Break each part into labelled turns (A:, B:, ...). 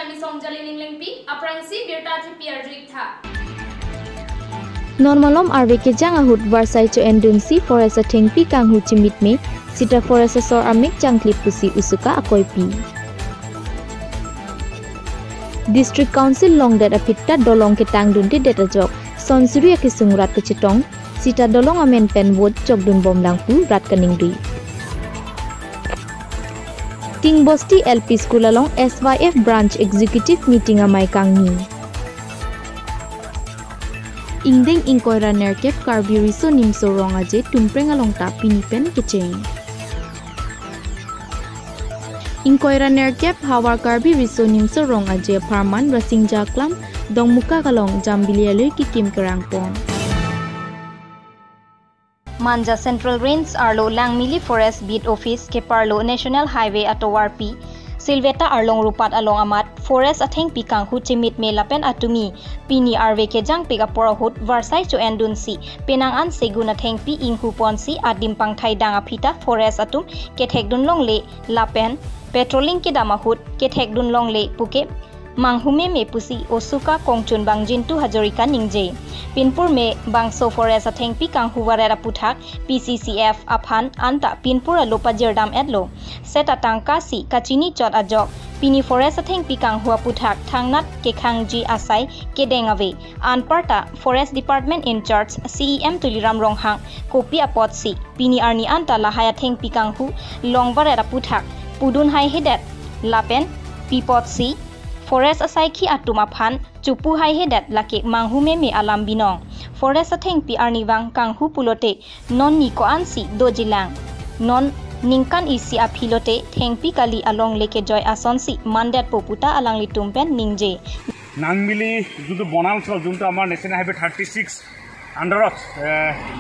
A: Chami Songjali Ninglingpi, Aprangsi Birta Tipiar Rikta.
B: Normalom RVK Jangahut Varsai to Endunsi Forest Tingpi Kanghu Chimitme, Sita Forest Sor Amik Jangklip Pusi Usuka Akoipi. District Council Long Data Pitta Dolong Ketang Dunti Data Jok, Sonsuri Akisung Rat Kecitong, Sita Dolong Amen Pen Wood Jogdun Bom Langpu Rat Kaningri. Ting Bosti LP School along SYF Branch Executive Meeting Amai Kangni. Ingdeng Inkoira Nerkep Karbiriso Nimso Rongaje Tumpreng along ta Pinipen Kecheng. Inkoira Nerkep Hawar Karbiriso Nimso Rongaje Parman Rasing Jaklam Dongmuka Kalong Jambilialir Kikim Kerangpong.
C: Manja Central Range Arlo Langmili Forest Beat Office ke Parlo National Highway Atowarpi Silveta Arlong Rupat Along Amat Forest Atheng Pikang Hu Chimit Me Lapen Atumi Pini RV Kejang Pega Porahut Varsai Cho Endunsi Penangan Seguna Theng Pi Inghu Ponsi Adim Pangthai Danga Pita Forest Atum Kethek Dun Long Le Lapen Petroling Kedamahut Kethek Dun Long Le Puke Manghume Me Pusi Osuka Kongchun Bangjintu Hajorika Ningje Pinpur Me Bangso Forest Atheng Pikang Huwarera Puthak PCCF Aphan Anta Pinpura Lopa Jerdam Edlo Seta Tangkasi Kachini Chot Ajok Pini Forest Atheng Pikang Hua Puthak Thangnat Kekhangji Asai Kedengave Anparta Forest Department in charge CEM Tuliram Ronghang Kopi Apotsi Pini Arni Anta Lahaya Theng Pikang Hu Longwarera Puthak Pudun Hai Hedet Lapen Pipotsi Forest Asaiki Atumaphan Chupu Hai Hedat Lake Manghume Me Alam Binong Forest Atheng Pi Arniwang Kanghu Pulote Non Niko Ansi Dojilang Non Ningkan Isi Aphilote Thengpi Kali Along Leke Joy Asonsi Mandat Poputa Alang Litumpen Ningje
D: Nangmili Judu Bonalso Junta Amar National Highway 36 Underot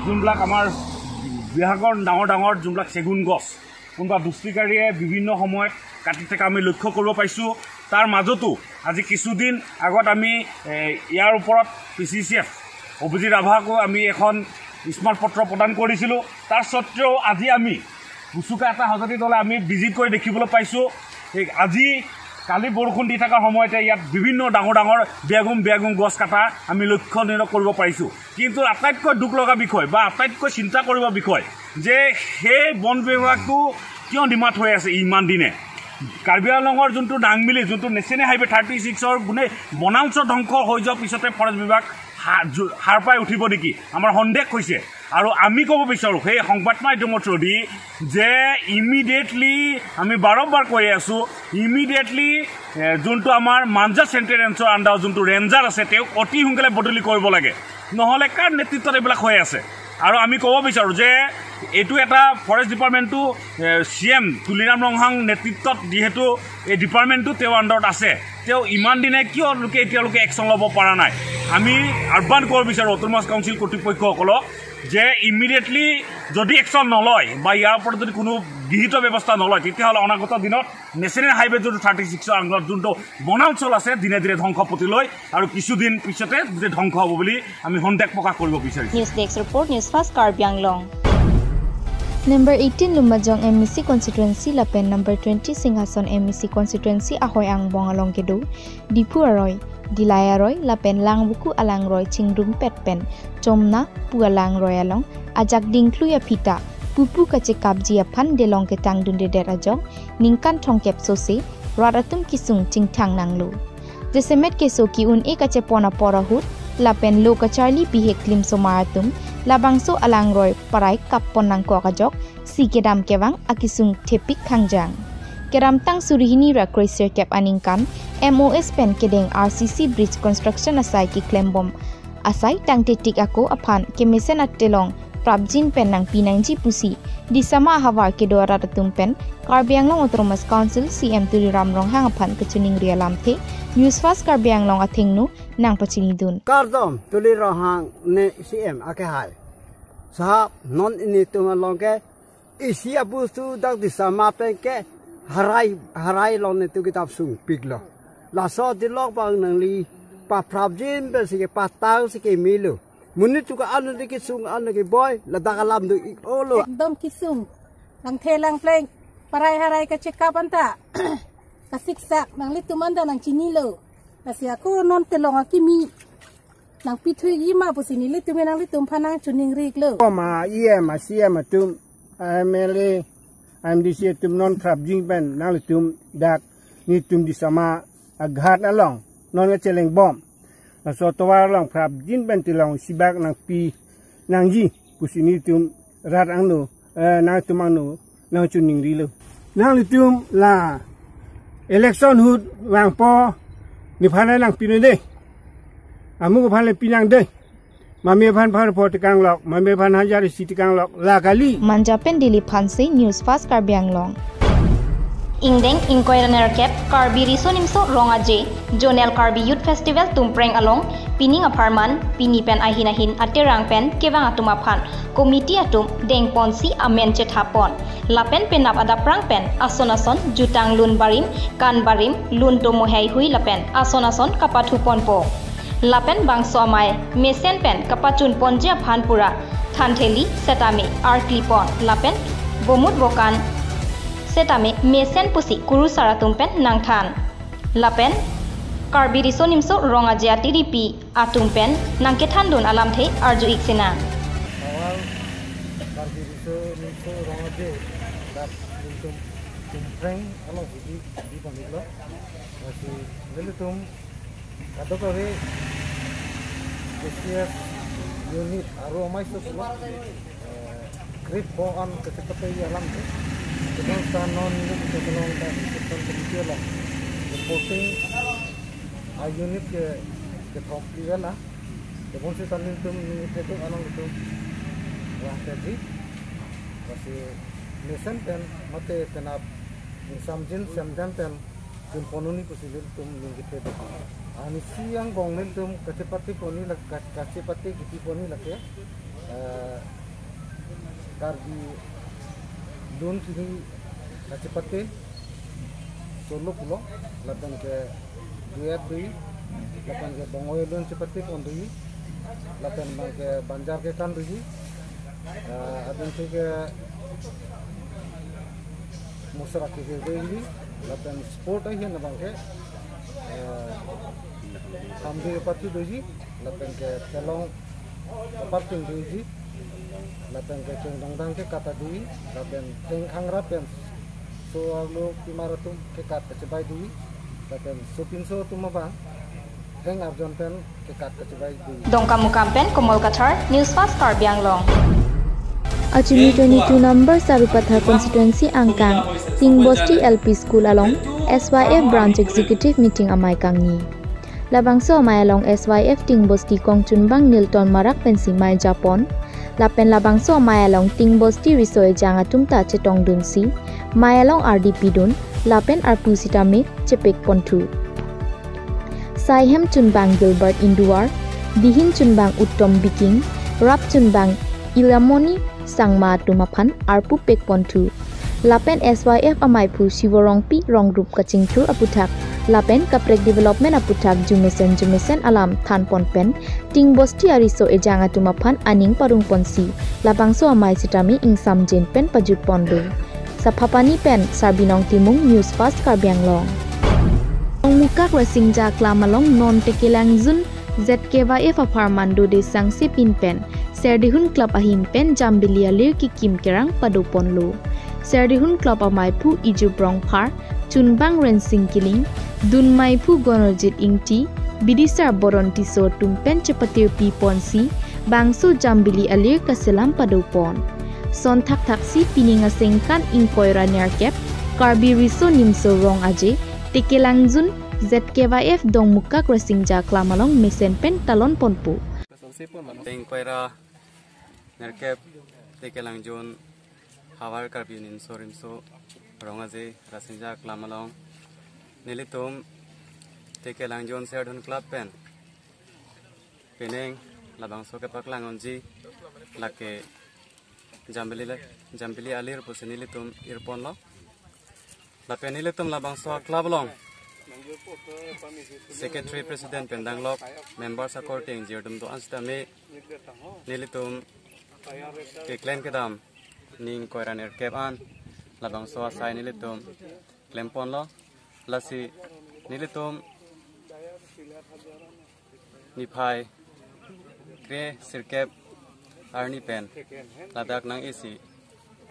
D: Jumblak Amar Bihagor Dangor Jumblak Segun Gos Kunba Dustikariye Bibhinno Samoyত কাটি থেকে আমি লক্ষ্য কৰিব পাইছো তাৰ মাজতো আজি কিছুদিন আগত আমি ইয়াৰ ওপৰত পিচিচিএফ অভিজিৎ ৰাভাকো আমি এখন স্মাৰ্ট পত্ৰ প্ৰদান কৰিছিলো তাৰ সত্ত্বেও আজি আমি উচুকা এটা হজতি দলে আমি ভিজিট কৰি দেখিবলৈ পাইছো আজি কালি বৰষুণ দি থকাৰ সময়তে ইয়াত বিভিন্ন ডাঙৰ বেগুম গছ কাটা আমি লক্ষ্য কৰিব পাৰিছো কিন্তু আটাইতকৈ দুখ লগা বিষয় বা আটাইতকৈ চিন্তা কৰিব বিষয় যে সেই বন বিভাগটো কিয় ডিমাট হৈ আছে ইমান দিনে কাৰ্বি আংলঙৰ যোনটো ডাংমিলি যোনটো নেশ্যনেল হাইৱে 36ৰ গুণে বনাঞ্চল ধ্বংস হৈ যোৱাৰ পিছতে ফৰেষ্ট বিভাগ হার পাই উঠিব নেকি আমাৰ সন্দেহ হৈছে আৰু আমি ক'ব বিচাৰো সেই সংবাদ মাধ্যমৰ থ্ৰুদি যে ইমিডিয়েটলি আমি বাৰম্বাৰ কৈ আছো ইমিডিয়েটলি যোনটো আমাৰ মানজা চেণ্টেৰেন্সৰ আণ্ডাৰ যোনটো ৰেঞ্জাৰ আছে তেওঁ অতি সোনকালে বদলি কৰিব লাগে নহলে কাৰ নেতৃত্বত এইবিলাক হৈ আছে আৰু আমি ক'ব বিচাৰো যে এটু এটা ফৰেষ্ট ডিপাৰ্টমেণ্টটো সিএম তুলিৰাম ৰংহাং নেতৃত্বত যেহেতু এই ডিপাৰ্টমেণ্টটো তেওঁ আণ্ডাৰত আছে তেওঁ ইমান দিনে কিয় লোকে এতিয়ালৈকে একশ্যন ল'ব পৰা নাই আমি আহ্বান কৰিব বিচাৰো অট'নমাছ কাউন্সিল কৰ্তৃপক্ষসকলক যে ইমিডিয়েটলি যদি একশ্যন নলয় বা ইয়াৰ ওপৰত যদি কোনো বিহিত ব্যৱস্থা নলয় তেতিয়াহ'লে অনাগত দিনত নেশ্যনেল হাইৱে যোনটো 36ৰ আণ্ডাৰত যোনটো বনাঞ্চল আছে দিনে দিনে ধ্বংস পথলৈ আৰু কিছুদিন পিছতে ধ্বংস হ'ব বুলি আমি সন্দেহ প্ৰকাশ কৰিব বিচাৰিছো
C: news desk report news first Karbi Anglong
B: Number 18 Lumajong MEC constituency Lapen number 20 Singhason MEC constituency Ahoy Ang Bongalong Kedo Dipu Aroy Dilaya Roy Lapen Langbuku Alang Roy Chingdum Petpen Chomna Pualang Roy Along Ajak Dingklu Ya Pita Pupu Kache Kabji Apan Delong Ketang Dunde Derajong Ningkan Thongkep Sose Radatum Kisung Chingtang Nanglu Desemet Kesoki Un E Kache Pona Porahut Lapen Loka Charlie Bihek Klim Somaratum Labangso Alang Roy Parai Kapon Nang Kokajok Si Kedam Kewang Akisung Tepik Kangjang Keram Tang Surihini Rakroy Sirkep Aningkan MOS Pen Kedeng RCC Bridge Construction Asai Ki Klembom Asai Tang Tetik Ako Apan Kemesen At Telong Prabjin Pen Nang Pinangji Pusi Di Sama Hawar Kedora Ratum Pen Karbi Anglong Autonomous Council CM Tuliram Ronghang Apan Kecuning Rialam The News Fast Karbi Anglong Athengnu Nang Pachinidun
E: Kardom Tuliram ne CM Akehai Sahab non ini tumalong ke isi abu tu dak di sama pen ke harai long ne tu kitab sung piglo la so di lok bang nang li pa prabjin be si ke patang si ke milu munit tu ka anu di kisung anu ke boy la dakalam du olo
F: dom kisung lang thelang pleng parai harai ka cekap anta kasik sak nang litum anda nang cini lo asia ko non telong akimi nang pithui yima pusini litum nang litum phanang chuning rik lo
E: ma ie ma sia ma tum MLA MDC tum non krap jing pen nang litum dak ni tum di sama aghat along non nga celeng bom na so tawar lang krap jin pen tilong sibak nang pi nang ji pusini tum rat ang no nang tum ang no nang chuning ri lo nang litum la election hut wang po ni phanai lang pinoi de amu ko phanai pinang de mame phan phar po tikang lok mame phan hajar si tikang lok la kali
B: Manjapen Dili Phansi News Fast Karbiang Long
C: Ingdeng Inkoiraner Kep Karbi Risonimso Rongaje Jonel Karbi Youth Festival Tumpreng Along Pining Aparman Pini Pen Ahinahin Aterang Pen Kevang Atumaphan Komiti Atum Deng Ponsi Amen Chethapon Lapen Penap Adaprang Pen Asonason Jutang Lun Barim Kan Barim Lun Tomohai Hui Lapen Asonason Kapatupon Po Lapen Bangso Amai Mesen Pen Kapachun Ponja Phanpura Thantheli Setame Arklipon Lapen Bomut Bokan Setame Mesen Pusi Kuru Saratumpen Nangthan Lapen Karbi Risonimso Rongaje Atiripi Atumpen Nangkethandun Alamthe Arju Iksena
G: awal Karbi Risonimso Rongaje dat untuk tumpreng along di panilo masih lelitum atau kami setiap unit aru amai sesuatu grip boan kecepatan alam tu dengan tanon itu tolong dan sistem komputer lah reporting unit ke komputer lah dengan sistem itu alam itu wah jadi masih mesin pen mate kenap samjin samjam pen kumponuni posibil tum lingkite tu ani siang bongnel tum kacepati poni lak kacepati gitu poni lak ya Karbi Dun sini kacepati solo pulo lapan ke duet dui lapan ke bongoy dun cepati pon dui lapan ke banjar ke kan dui adun ke musra ke dui lapan sport aja na bangke sambil pati dui lapan ke telong aparting dui lapan ke cengdang ke kata dui lapan cengkang rapen so lo pimaratum ke kata cebai dui lapan supinso tumabang heng arjon pen ke kata cebai dui
C: Dongkamu Kampen Komol Kathar News Fast Karbiang Long
B: Achumi 22 number Sarupathar constituency Angkang Tingbosti LP School along SYF branch executive meeting amai kangni Labangso amai along SYF Tingbosti Kongchunbang Nilton Marak Pensi Mai Japon Lapen labangso mayalong Tingbosti Risoe Janga Tumta Chetong Dunsi mayalong RDP Dun Lapen Arpusitame Chepek Pontu Saihem Chunbang Gilbert Induar Dihin Chunbang Uttom Biking Rap Chunbang Ilamoni Sangma Tumaphan Arpu Pek Pontu Lapen SYF Amaipu Sivorongpi Ronggroup Kachingthur Aputhak Lapen Kaprek Development Aputhak Jumesen Alam Than Ponpen Tingbosti Ariso Ejanga Tumaphan Aning Parung Ponsi Labangso Amai Sitami Ingsam Jen Pen Pajut Pondo Sapapani Pen Sarbinong Timung News Fast Karbiang Long Mukak Rasingja Klamalong Non Tekelangzun ZKYF Aparmando de Sangse Pin Pen Serdihun Club Ahim Pen Jambilia Lir Ki Kim Kerang Padopon Lo Serdihun Club Amaipu Iju Brong Par Chunbang Rensing Kiling Dunmaipu Gonorjit Ingti Bidisar Boron Tiso Tumpen Cepatir Pi Ponsi Bangso Jambili Alir Kaselam Padopon Son Thak Taksi Pininga Sengkan Inkoira Nerkep Karbi Riso Nimso Rong Aje Tekelangzun ZKYF Dong Mukak Rasingja Klamalong Mesen Pen Talon Ponpu
H: Inkoira Nerkep Tekelangzun Hawar Karbi Nimso Rimso Rong Aje Rasingja Klamalong Nilitum Tekelangzun Serdun Club Pen Peneng Labangso ke Paklangonji Lake Jambili Alir Pusinilitum Irpon Lo Lapen Nilitum Labangso Club Long Secretary President Pendanglok Members According Jirdum Do Anstame Nilitum Ke Claim Kedam Ning Koiran Erkeban Labangso Asai Nilitum Klempon Lo lasi nilitum nipai kre sirkep arni pen ladak nang isi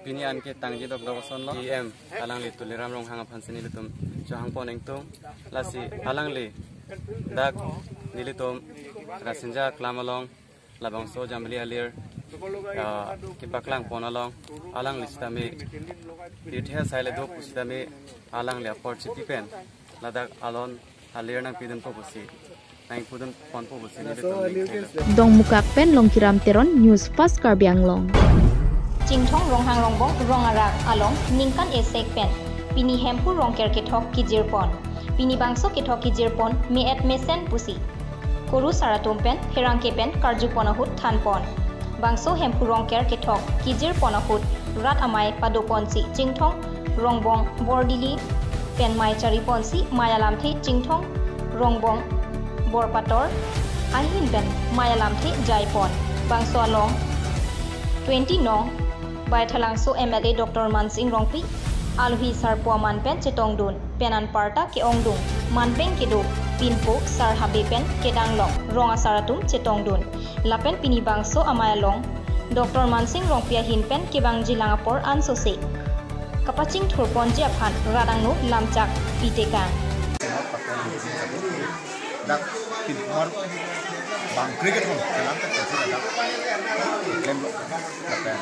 H: pinian ke tangji dok dok son lo em alang li tuliram rong hang phan sini litum johang pon engtung lasi alang li dak nilitum rasinja klamalong labang so jamli alir ki paklang pon along alang listami dithe saile do pustami alang le opportunity pen ladak alon alir nang pidun po busi nang pudun pon po busi nilitum
B: Dong mukak pen long kiram teron news fast Karbi Anglong.
C: Jingthong rong hang rong bong rong arak along ningkan esek pen pini hempu rong ker kethok kijir pon pini bangso kethok kijir pon me et mesen pusi koru saratum pen herang ke pen karju ponahut than pon bangso hempu rong ker kethok kijir ponahut rat amai pado ponsi jingthong rong bong bordili pen mai chari ponsi mayalam the jingthong rong bong borpator ahin pen mayalam the jai pon bangso along 20 nong Bai Thalangso MLA Dr. Mansing Rongpi Alhi Sar Puaman Pen Chetong Dun Penan Parta ke Ongdung Manpeng Kedo Pinpo Sar Habe Pen Kedang Long Ronga Saratum Chetong Dun Lapen Pini Bangso Amaya Long Dr. Mansing Rongpia Hin Pen Kebang Jilangapor Ansose Kapaching Thurpon Japhan Radangno Lamchak Pitekang
I: Dak Pinpor Bang cricket hong kelam tak tersi dak lem kapan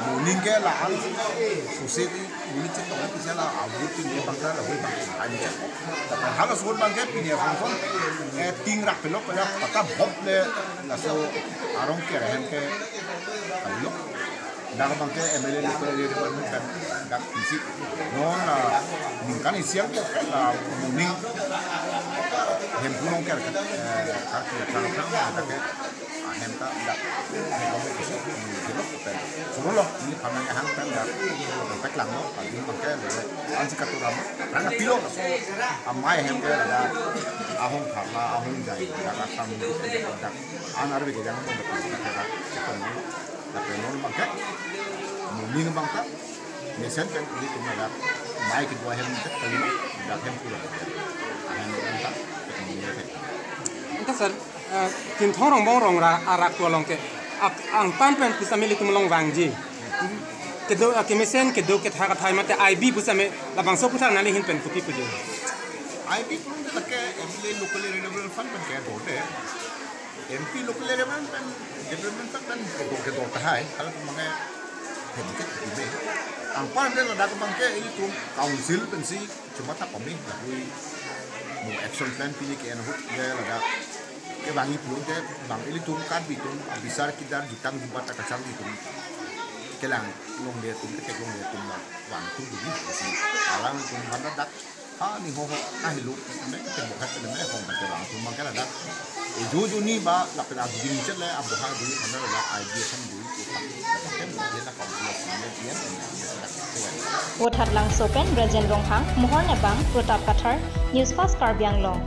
I: morning ke lah al society ini cakap orang kisah lah abut tinggi bangsa lah boleh bangsa aja tapi hal sebut bangsa punya fungsi ting rak pelok pada patah bob le laso arong ke rehem ke pelok dak bangsa MLA le pelak dia bukan dak fisik non lah mungkin isian lah morning hempulong ker kan kang tak hem tak dak kompetisi gelok pen suruh ini panang hang pen dak pek lang no pagi mangke le ansi katuram rang pilok so amai hem ker ada ahong khala ahong jai dak asam dak anar be jang mo dak dak non mangke mungkin bangka mesen kan di tumada mai kedua hem dak kali dak hem pula hem dak
G: Entah sir, Jingthong rong bong rong arak tua long ke, ang pan pen pusame litum long wangji. Kedo kemesen kedo ket hakat hai mate IB pusame labang so pusang nali hin pen puti puji.
I: IB pun tak ke MLA local renewable fund pen ke bote. MP local development fund pen kedo tahai, kalau mengenai hemket IB. Ang pan pen ada kebangke ini tu council pensi cuma tak pemih lalu mau action plan pilih ke anak dia ada ke bangi pun ke bang ini tuh kan bitung besar kita jutang jumpa tak kacang bitung kelang long dia tuh ke long dia tuh bang tuh dulu sih alang tuh mana dak ni ho hilu nek ke bukan ke nek ho dak bang tuh mangkala dak ju ni ba la pela gini cele abu ha dulu mana ada idea kan dulu kan dia nak kompleks dia
C: Wothat Langso Pen Brajen Ronghang Mohor Nebang Protap Kathar News Fast Karbi Anglong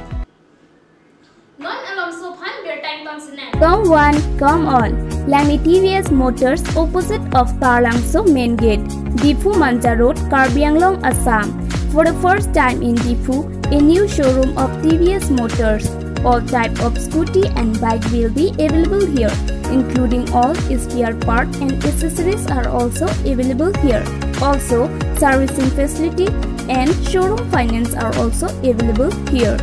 A: Non alom so phan beer time ton sinan
J: Come one, come all. Langi TVS Motors opposite of Tarlangso Main Gate, Difu Manja Road, Karbi Anglong, Assam. For the first time in Difu, a new showroom of TVS Motors. All type of scooty and bike will be available here, including all spare part and accessories are also available here. Also, servicing facility and showroom finance are also available here.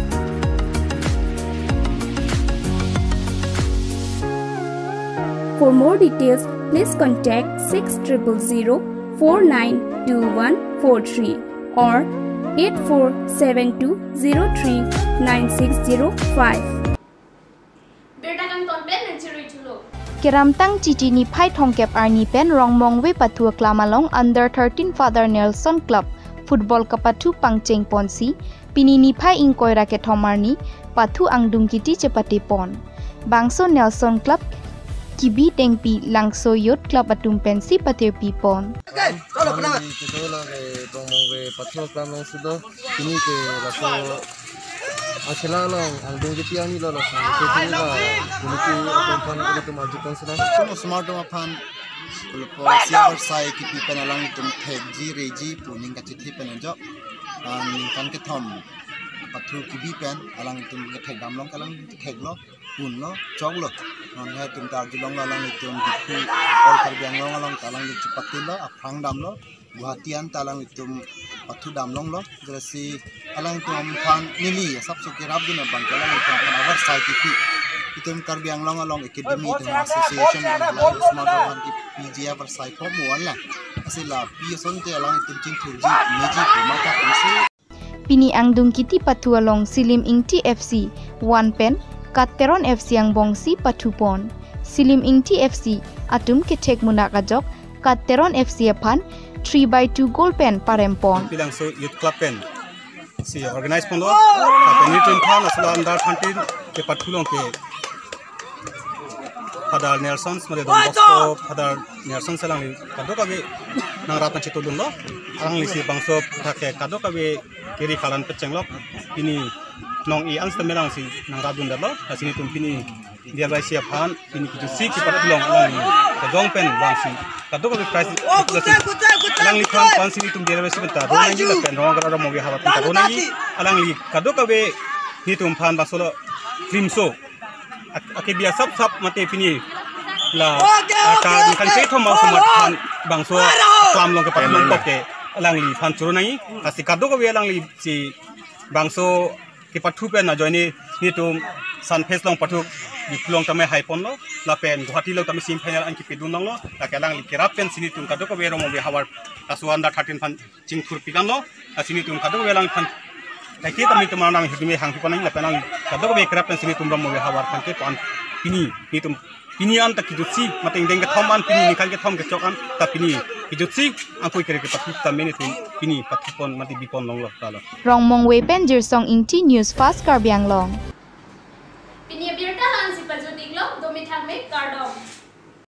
J: For more details, please contact 6000492143 or 8472039605.
A: Berta kang ton pen nchiri chulo
B: Keramtang Chichi ni Pai Thongkep Arni Pen Rongmong We Patua Klamalong Under 13 Father Nelson Club Football Kapatu Pangcheng Ponsi Pini ni Pai Ingkoi Raket Thomarni Patu Angdung Kiti Cepati Pon Bangso Nelson Club Kibi Tengpi Langso Yot Club Atum Pensi Patir Pipon
K: Kalau pernah kita lagi Rongmong We Patua Klamalong sudah ini ke laso Akhirnya ang dungkiti ani lo langsung jadi lah dungkiti akan itu maju konsulan.
L: Kalau smart dong apa? Kalau siapa saya kipi penalang itu tekji reji puning kaciti penenjok.
K: kan ke thom pathu kibi pen alang tum ke thek dam long kalang thek lo pun lo chong lo non he tum tar jilong alang tum dipu ol karbiang long alang talang di cipatin lo aprang dam lo Guhatian talang tum pathu dam long lo grasi alang tum pan nili sab su kirab din bang kalang tum pan avar sai ki itum karbiang long along academy tum association alang smart ban ki pg avar sai ko muan la asila pi son te alang tum chin thurji meji ko maka isi
B: Pini ang dungkiti patu along Silim Ingti FC 1 pen Kateron FC ang bongsi patu pon Silim Ingti FC atum ketek munakajok Kateron FC apan 3/2 goal pen parempon
L: bilang so youth club pen si organize pon lo tapi ni tim pan asal under 20 ke patulong ke pada Nelson made Don Bosco pada Nelson selang kado kabe nang ratan citulun lo ang lisi bangso thake kado kabe kiri kalan peceng lo ini nong i ans temerang si nang radun dalo asini tum pini dia bai siap han pini kitu si ki pada long lang ka dong pen bang si kado kabe price alang li kan pan sini tum dia bai sibenta do nang ji la pen rong gara mo bi hawa tum do nang ji alang li kado kabe ni tum pan basolo krimso ake biar sap mate pini la kan se thom mau samat pan bangso klam long ke pat long ke alang li pan churu nai asi kado ko alang li si bangso ke pathu pe na joini ni tum san face long pathu di plong tame hai pon lo la pen guhati lo tame sim final an ki pedun long lo la ke alang li kerap pen sini tum kado ko ro mo be hawar aswanda 13 pan ching thur pigan lo asini tum kado ko alang pan Lagi kami tu mana hidupnya hang pipan ni, lepas nang kado kami kerap pen sini tumram mau hawar kan ke pan pini ni tum pini an tak hidupsi, mata indeng ke thom an pini ni kan ke thom ke cokan, tapi pini hidupsi angkoi kere ke patu tam ni tum pini patu pon mati bipon long lo kalau.
B: Rong mong wepen jersong Ingti News Fast Karbiang long.
A: Pini abirta lang si pajutik lo, domitang me kardom.